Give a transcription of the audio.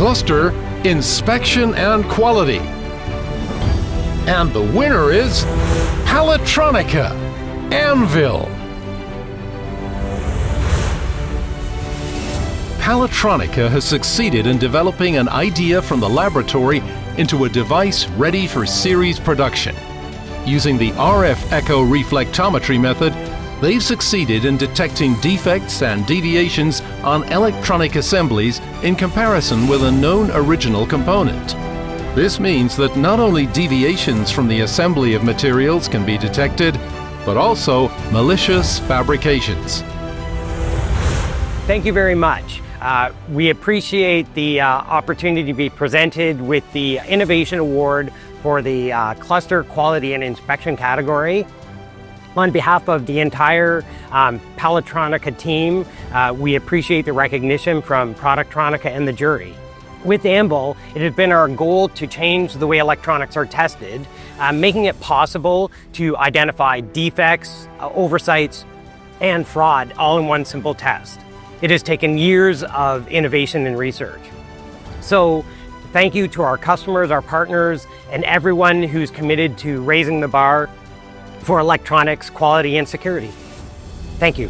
cluster, inspection and quality. And the winner is Palitronica, Anvil. Palitronica has succeeded in developing an idea from the laboratory into a device ready for series production. Using the RF echo reflectometry method, they've succeeded in detecting defects and deviations on electronic assemblies in comparison with a known original component. This means that not only deviations from the assembly of materials can be detected, but also malicious fabrications. Thank you very much. We appreciate the opportunity to be presented with the Innovation Award for the Cluster Quality and Inspection category. On behalf of the entire Palitronica team, we appreciate the recognition from Productronica and the jury. With Anvil, it has been our goal to change the way electronics are tested, making it possible to identify defects, oversights, and fraud all in one simple test. It has taken years of innovation and research. So thank you to our customers, our partners, and everyone who's committed to raising the bar for electronics quality and security. Thank you.